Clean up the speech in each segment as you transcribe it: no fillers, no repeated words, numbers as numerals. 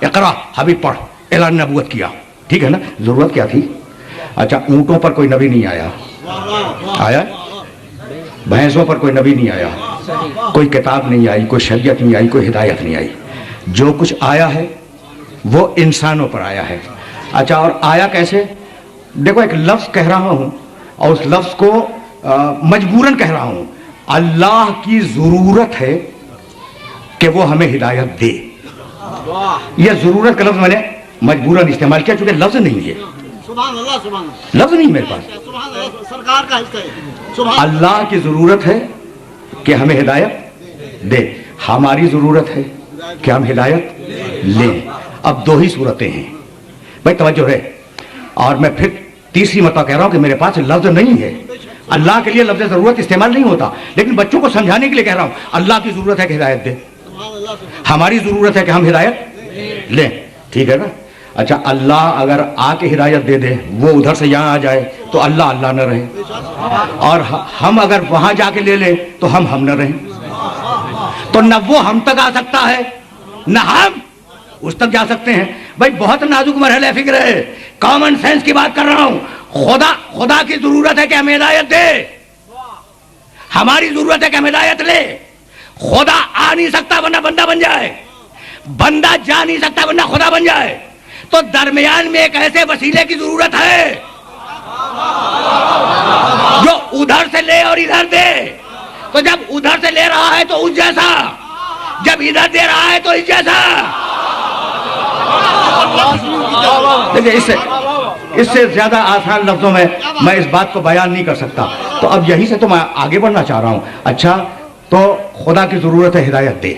इकरा हबीब पढ़, ऐलान नबूवत किया। ठीक है ना, जरूरत क्या थी? अच्छा, ऊंटों पर कोई नबी नहीं आया, आया? भैंसों पर कोई नबी नहीं आया, कोई किताब नहीं आई, कोई शरीयत नहीं आई, कोई हिदायत नहीं आई। जो कुछ आया है वो इंसानों पर आया है। अच्छा, और आया कैसे? देखो, एक लफ्ज कह रहा हूं और उस लफ्ज को मजबूरन कह रहा हूं। अल्लाह की जरूरत है कि वो हमें हिदायत दे। यह जरूरत का लफ्ज मैंने मजबूरन इस्तेमाल किया क्योंकि लफ्ज नहीं है, लफ्ज नहीं मेरे पास। सरकार का हिस्सा है। अल्लाह की जरूरत है कि हमें हिदायत दे, हमारी जरूरत है कि हम हिदायत लें। अब दो ही सूरतें हैं भाई, तवज्जो है। और मैं फिर तीसरी मरतबा कह रहा हूं कि मेरे पास लफ्ज नहीं है। अल्लाह के लिए लफ्ज जरूरत इस्तेमाल नहीं होता, लेकिन बच्चों को समझाने के लिए कह रहा हूं। अल्लाह की जरूरत है कि हिदायत दे, हमारी जरूरत है कि हम हिदायत लें। ठीक है ना? अच्छा, अल्लाह अगर आके हिदायत दे दे, वो उधर से यहां आ जाए तो अल्लाह अल्लाह न रहे, और हम अगर वहां जाके ले लें तो हम न रहें। तो न वो हम तक आ सकता है न हम उस तक जा सकते हैं। भाई बहुत नाजुक मरहले फिक्र है, कॉमन सेंस की बात कर रहा हूं। खुदा की जरूरत है कि हमें हिदायत दे, हमारी जरूरत है कि हम हिदायत ले। खुदा आ नहीं सकता वरना बंदा बन जाए, बंदा जा नहीं सकता वरना खुदा बन जाए। तो दरमियान में एक ऐसे वसीले की जरूरत है जो उधर से ले और इधर दे। तो जब उधर से ले रहा है तो उस जैसा, जब इधर दे रहा है तो इस जैसा। देखिए, इससे ज्यादा आसान लफ्जों में मैं इस बात को बयान नहीं कर सकता। तो अब यहीं से तो मैं आगे बढ़ना चाह रहा हूं। अच्छा, तो खुदा की जरूरत है हिदायत दे,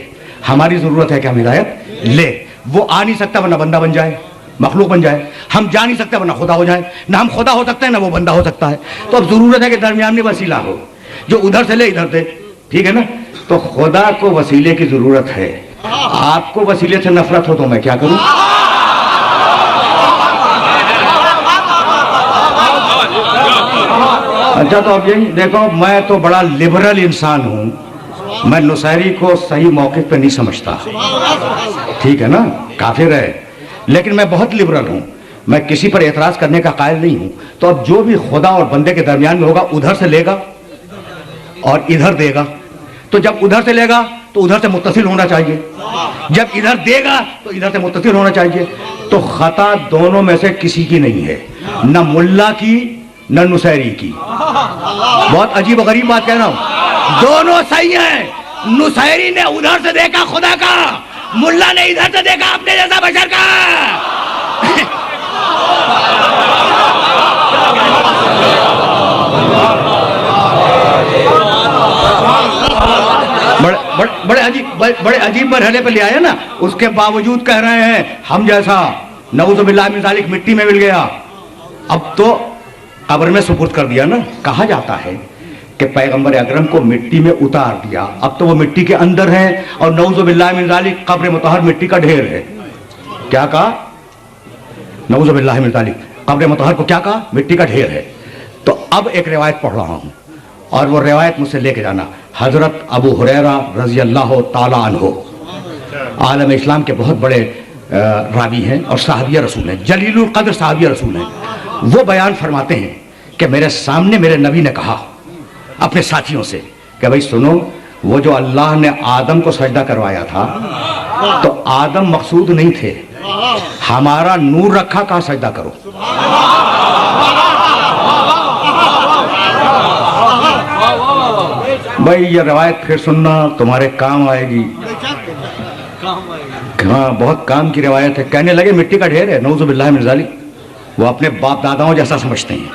हमारी जरूरत है कि हम हिदायत ले। वो आ नहीं सकता वरना बंदा बन जाए, मखलूक बन जाए। हम जा नहीं सकते वरना खुदा हो जाए। ना हम खुदा हो सकते हैं ना वो बंदा हो सकता है। तो अब जरूरत है कि दरमियान में वसीला हो जो उधर से ले इधर दे। ठीक है ना? तो खुदा को वसीले की जरूरत है। आपको वसीले से नफरत हो तो मैं क्या करूं? अच्छा, तो अब यही देखो, मैं तो बड़ा लिबरल इंसान हूं, मैं नुसैरी को सही मौके पे नहीं समझता। ठीक है ना? काफिर है, लेकिन मैं बहुत लिबरल हूं, मैं किसी पर एतराज करने का कायल नहीं हूं। तो अब जो भी खुदा और बंदे के दरमियान में होगा, उधर से लेगा और इधर देगा। तो जब उधर से लेगा तो उधर से मुत्तसिल होना चाहिए, जब इधर देगा तो इधर से मुत्तसिल होना चाहिए। तो खता दोनों में से किसी की नहीं है, न मुल्ला की न नुसैरी की। बहुत अजीब और गरीब बात कह रहा हूं, दोनों सही हैं। नुसैरी ने उधर से देखा खुदा का, मुल्ला ने इधर से देखा अपने जैसा बशर का। बड़े अजीब मरहले पे ले आए ना, उसके बावजूद कह रहे हैं हम जैसा। नऊज़ुबिल्लाह मिन ज़ालिक मिट्टी में मिल गया, अब तो कब्र में सुपुर्द कर दिया ना। कहा जाता है कि पैगंबर अकरम को मिट्टी में उतार दिया, अब तो वो मिट्टी के अंदर है और नऊज़ुबिल्लाह मिन ज़ालिक कब्र मुतहर मिट्टी का ढेर है। क्या कहा? नऊज़ुबिल्लाह मिन ज़ालिक कब्र मुतहर को क्या कहा? मिट्टी का ढेर है। तो अब एक रिवायत पढ़ रहा हूं और वो रिवायत मुझसे लेके जाना। हजरत अबू हुरैरा रज़ी अल्लाह ताला अन्हु आलम इस्लाम के बहुत बड़े रावी हैं और साहबिया रसूल हैं, जलीलुल कद्र साहबिया रसूल हैं। वो बयान फरमाते हैं कि मेरे सामने मेरे नबी ने कहा अपने साथियों से कि भाई सुनो, वो जो अल्लाह ने आदम को सजदा करवाया था, तो आदम मकसूद नहीं थे, हमारा नूर रखा, कहा सजदा करो। भाई ये रवायत फिर सुनना, तुम्हारे काम आएगी। हाँ, बहुत काम की रवायत है। कहने लगे मिट्टी का ढेर है, नऊज़ुबिल्लाह मिन ज़ालिक। वो अपने बाप दादाओं जैसा समझते हैं,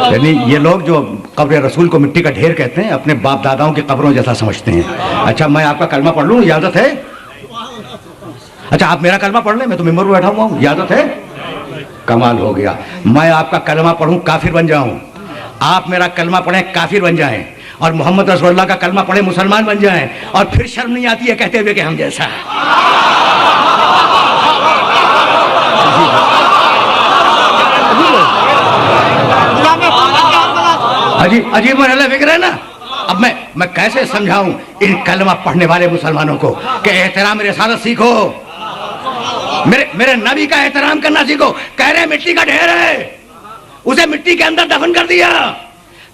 यानी ये लोग जो कब्र रसूल को मिट्टी का ढेर कहते हैं, अपने बाप दादाओं की कब्रों जैसा समझते हैं। अच्छा, मैं आपका कलमा पढ़ लूं, इजाजत है? अच्छा, आप मेरा कलमा पढ़ लें, मैं तो मिंबर पर बैठा हुआ हूं, इजाजत है? कमाल हो गया। मैं आपका कलमा पढ़ूं, काफिर बन जाऊं, आप मेरा कलमा पढ़ें, काफिर बन जाएं, और मोहम्मद रसूलुल्लाह का कलमा पढ़े, मुसलमान बन जाएं, और फिर शर्म नहीं आती है कहते हुए कि हम जैसा। अजीब मरहला फिक्र है ना। अब मैं कैसे समझाऊं इन कलमा पढ़ने वाले मुसलमानों को कि एहतराम रिसालत सीखो, मेरे नबी का एहतराम करना सीखो। कह रहे मिट्टी का ढेर है, उसे मिट्टी के अंदर दफन कर दिया।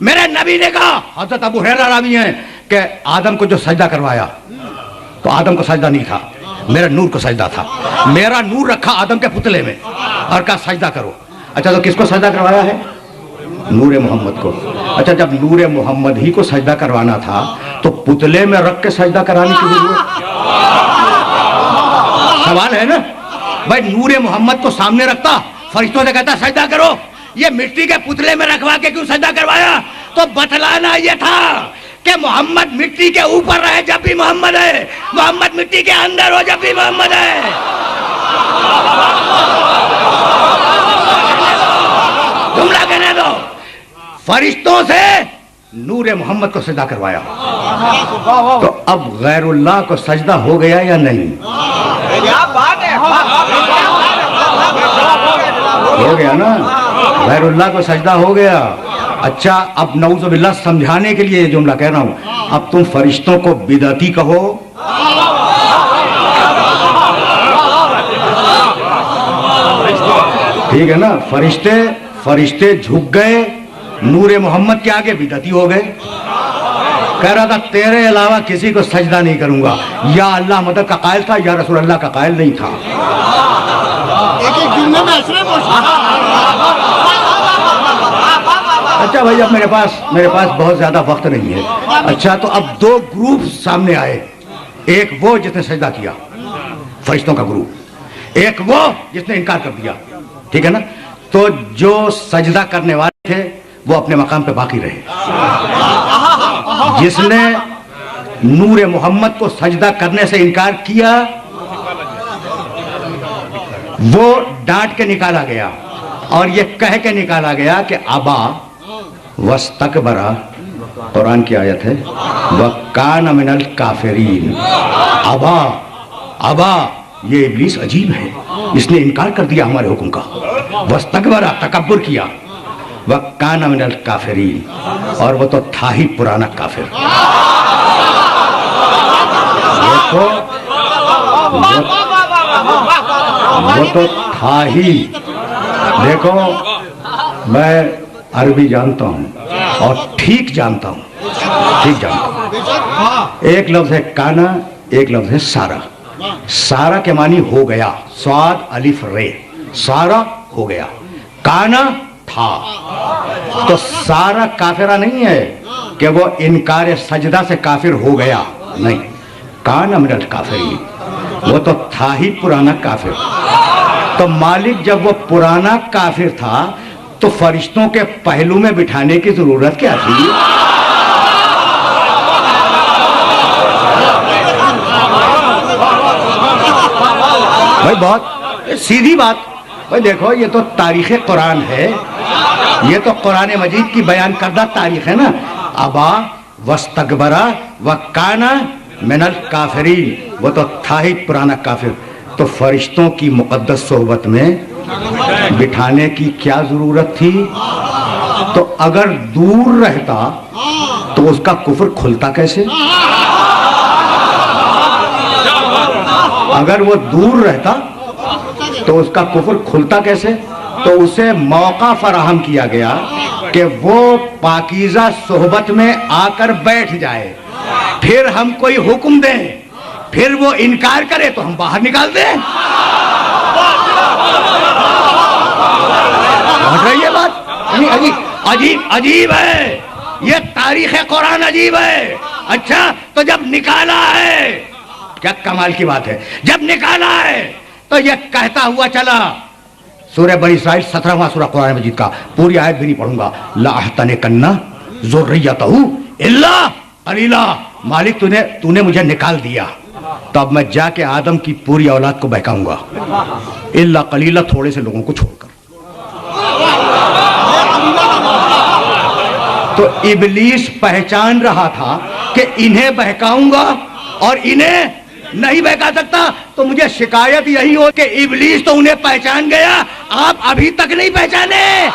मेरे नबी ने कहा, हजरत अबू हुरैरा रावी हैं कि आदम को जो सजदा करवाया तो आदम को सजदा नहीं था, मेरा नूर को सजदा था। मेरा नूर रखा आदम के पुतले में और कहा सजदा करो। अच्छा, तो किसको सजदा करवाया है? नूर मोहम्मद को। अच्छा, जब नूर मोहम्मद ही को सजदा करवाना था तो पुतले में रख के सजदा कराने की जरूरत? सवाल है ना भाई। नूर मोहम्मद को सामने रखता, फरिश्तों से कहता सजदा करो, ये मिट्टी के पुतले में रखवा के क्यों सजदा करवाया? तो बतलाना यह था कि मोहम्मद मिट्टी के ऊपर रहे जब भी मोहम्मद है, मोहम्मद मिट्टी के अंदर हो जब भी मोहम्मद है। जुमला कहने दो। फरिश्तों से नूर मोहम्मद को सजदा करवाया, तो अब गैरुल्लाह को सजदा हो गया या नहीं? हो गया ना, गैरुल्लाह को सजदा हो गया। अच्छा, अब नऊज़ुबिल्लाह समझाने के लिए ये जुमला कह रहा हूं। अब तुम फरिश्तों को बिदअती कहो, ठीक है ना। फरिश्ते झुक गए नूरे मोहम्मद के आगे, बिदअती हो गए। कह रहा था तेरे अलावा किसी को सजदा नहीं करूंगा। या अल्लाह मदद का कायल था, या रसूल अल्लाह का कायल नहीं था। एक जुमले में असरे अच्छा भाई, अब मेरे पास बहुत ज्यादा वक्त नहीं है। अच्छा, तो अब दो ग्रुप सामने आए। एक वो जिसने सजदा किया, फरिश्तों का ग्रुप, एक वो जिसने इनकार कर दिया, ठीक है ना। तो जो सजदा करने वाले थे वो अपने मकाम पे बाकी रहे। जिसने नूर मोहम्मद को सजदा करने से इनकार किया वो डांट के निकाला गया और ये कह के निकाला गया कि अबा वस्तकबरा, कुरान की आयत है, वकान मिनल काफिरीन। अबा ये इब्लीस अजीब है, इसने इनकार कर दिया हमारे हुक्म का। वस्तकबरा, तकब्बुर किया। वकान मिनल काफिरीन, और वो तो था ही पुराना काफिर। वो तो था ही। देखो, मैं अरबी जानता हूं और ठीक जानता हूं। एक लफ्ज है काना, एक लफ्ज है सारा। सारा के मानी हो गया, स्वाद अलिफ रे, सारा हो गया। काना था, तो सारा काफिरा नहीं है कि वो इनकार सजदा से काफिर हो गया, नहीं। काना मिनल काफिरीन, वो तो था ही पुराना काफिर। तो मालिक जब वो पुराना काफिर था तो फरिश्तों के पहलू में बिठाने की जरूरत क्या थी? भाई बहुत सीधी बात। भाई देखो, ये तो तारीख कुरान है, ये तो कुरान मजीद की बयान करदा तारीख है ना। अबा वस्तकबरा वकाना मिनल काफिरीन, वो तो था ही पुराना काफिर। तो फरिश्तों की मुकद्दस सोहबत में बिठाने की क्या जरूरत थी? तो अगर दूर रहता तो उसका कुफ्र खुलता कैसे? अगर वो दूर रहता तो उसका कुफ्र खुलता कैसे? तो उसे मौका फराहम किया गया कि वो पाकीज़ा सोहबत में आकर बैठ जाए, फिर हम कोई हुक्म दें, फिर वो इनकार करे तो हम बाहर निकाल दें। समझ रही है बात? अजीब है, ये तारीख कुरान अजीब है। अच्छा, तो जब निकाला है, क्या कमाल की बात है, जब निकाला है तो ये कहता हुआ चला। सूरह बनी इस्राइल 17वां सूरह कुरान मजीद का, पूरी आयत भी नहीं पढ़ूंगा। ला अहतने कन्ना ज़ुर्रियतहु इल्ला कलीला, मालिक तूने मुझे निकाल दिया, तब मैं जाके आदम की पूरी औलाद को बहकाऊंगा, इल्ला कलीला, थोड़े से लोगों को छोड़कर। तो इब्लीस पहचान रहा था कि इन्हें बहकाऊंगा और इन्हें नहीं बहका सकता। तो मुझे शिकायत यही हो कि इब्लीस तो उन्हें पहचान गया, आप अभी तक नहीं पहचाने।